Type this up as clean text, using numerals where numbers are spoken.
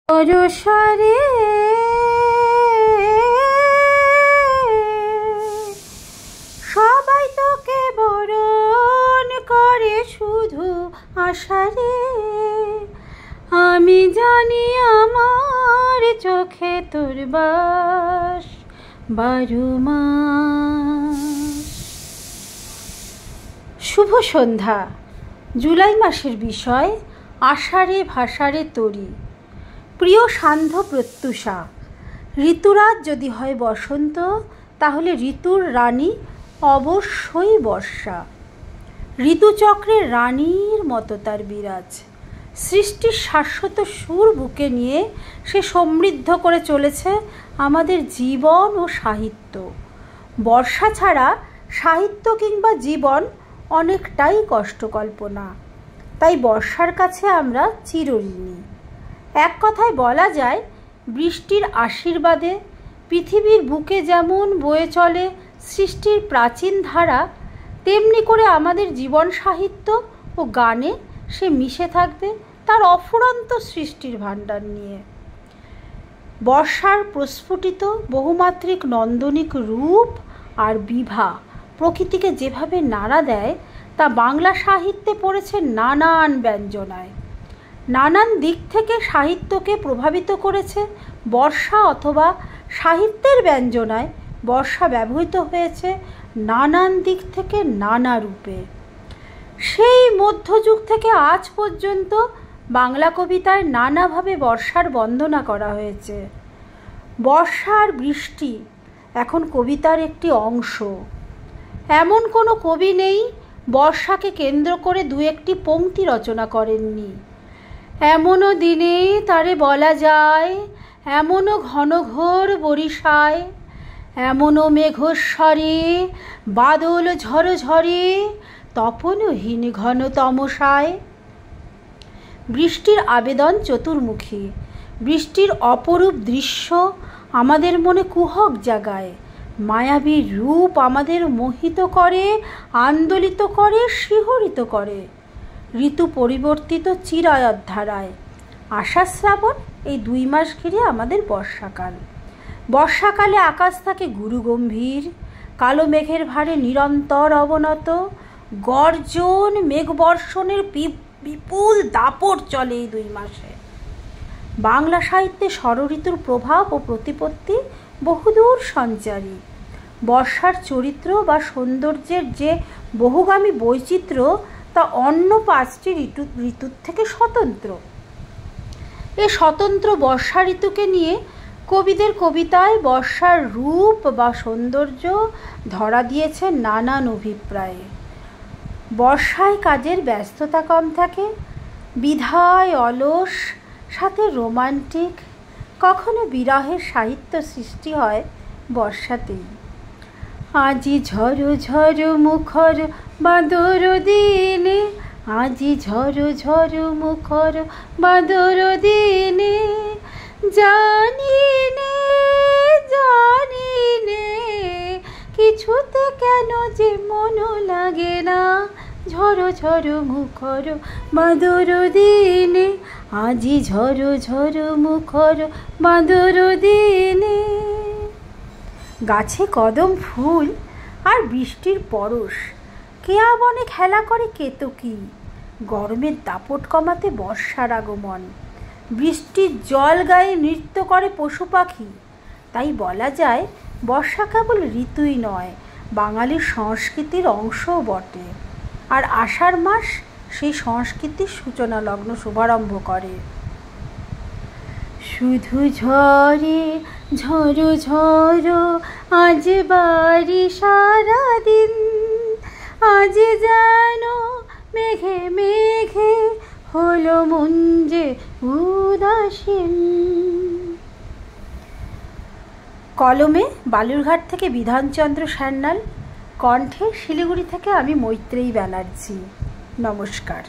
পরশারে সবাই তোকে বরণ করে শুধু আশারে। আমি জানি আমার চোখে তোর বাস 12 মাস। শুভ সন্ধ্যা। জুলাই মাসের বিষয় আষাঢ়ে ভাষারে তরি। প্রিয় সান্ধ্য প্রত্যুষা, ঋতুরাজ যদি হয় বসন্ত, তাহলে ঋতুর রানী অবশ্যই বর্ষা। ঋতুচক্রের রানীর মতো তার বিরাজ। সৃষ্টির শাশ্বত সুর বুকে নিয়ে সে সমৃদ্ধ করে চলেছে আমাদের জীবন ও সাহিত্য। বর্ষা ছাড়া সাহিত্য কিংবা জীবন অনেকটাই কষ্টকল্পনা। তাই বর্ষার কাছে আমরা চিরঋণী। এক কথায় বলা যায়, বৃষ্টির আশীর্বাদে পৃথিবীর বুকে যেমন বয়ে চলে সৃষ্টির প্রাচীন ধারা, তেমনি করে আমাদের জীবন সাহিত্য ও গানে সে মিশে থাকবে তার অফুরন্ত সৃষ্টির ভাণ্ডার নিয়ে। বর্ষার প্রস্ফুটিত বহুমাত্রিক নন্দনিক রূপ আর বিভা প্রকৃতিকে যেভাবে নাড়া দেয়, তা বাংলা সাহিত্যে পড়েছে নানান ব্যঞ্জনায়। নানান দিক থেকে সাহিত্যকে প্রভাবিত করেছে বর্ষা, অথবা সাহিত্যের ব্যঞ্জনায় বর্ষা ব্যবহৃত হয়েছে নানান দিক থেকে নানা রূপে। সেই মধ্যযুগ থেকে আজ পর্যন্ত বাংলা কবিতায় নানাভাবে বর্ষার বন্দনা করা হয়েছে। বর্ষা আর বৃষ্টি এখন কবিতার একটি অংশ। এমন কোনো কবি নেই বর্ষাকে কেন্দ্র করে দু একটি পংক্তি রচনা করেননি। এমনও দিনে তারে বলা যায়, এমনও ঘনঘোর বরিশায়, এমনও মেঘস্বরে বাদল ঝড় ঝরে, তপনহীন ঘন তমসায়। বৃষ্টির আবেদন চতুর্মুখী। বৃষ্টির অপরূপ দৃশ্য আমাদের মনে কুহক জাগায়। মায়াবী রূপ আমাদের মোহিত করে, আন্দোলিত করে, শিহরিত করে। ঋতু পরিবর্তিত চিরায়ত ধারায়। আষাঢ় শ্রাবণ এই 2 মাস ঘিরে আমাদের বর্ষাকাল। বর্ষাকালে আকাশ থাকে গুরুগম্ভীর, কালো মেঘের ভারে নিরন্তর অবনত। গর্জন মেঘবর্ষণের বিপুল দাপট চলে এই 2 মাসে। বাংলা সাহিত্যে ষড়ঋতুর প্রভাব ও প্রতিপত্তি বহুদূর সঞ্চারী। বর্ষার চরিত্র বা সৌন্দর্যের যে বহুগামী বৈচিত্র্য, তা অন্য 5টি ঋতুর থেকে স্বতন্ত্র। এ স্বতন্ত্র বর্ষা ঋতুকে নিয়ে কবিদের কবিতায় বর্ষার রূপ বা সৌন্দর্য ধরা দিয়েছে নানান অভিপ্রায়ে। বর্ষায় কাজের ব্যস্ততা কম থাকে, বিধায় অলস, সাথে রোমান্টিক, কখনো বিরহের সাহিত্য সৃষ্টি হয় বর্ষাতেই। আজি ঝড়ো ঝড়ো মুখর বাদর দিনে, আজি ঝড়ো ঝড়ো মুখর বাদর দিনে, জানি নে কিছুতে কেন যে মন লাগে না, ঝড়ো ঝড়ো মুখর বাদর দিনে, আজি ঝড়ো ঝড়ো মুখর বাদর দিনে। গাছে কদম ফুল আর বৃষ্টির পরশ, কেয়া বনে খেলা করে কেতকী। গরমের দাপট কমাতে বর্ষার আগমন। বৃষ্টির জল গায়ে নৃত্য করে পশু পাখি। তাই বলা যায়, বর্ষা কেবল ঋতুই নয়, বাঙালির সংস্কৃতির অংশও বটে। আর আষাঢ় মাস সেই সংস্কৃতির সূচনা লগ্ন শুভারম্ভ করে। শুধু ঝরে ঝড়ো ঝড়ো আজ বাড়ি সারাদিন, আজ যেন মেঘে মেঘে হলো মন যে উদাসীন। কলমে বালুরঘাট থেকে বিধানচন্দ্র সান্যাল, কণ্ঠে শিলিগুড়ি থেকে আমি মৈত্রেয়ী ব্যানার্জি। নমস্কার।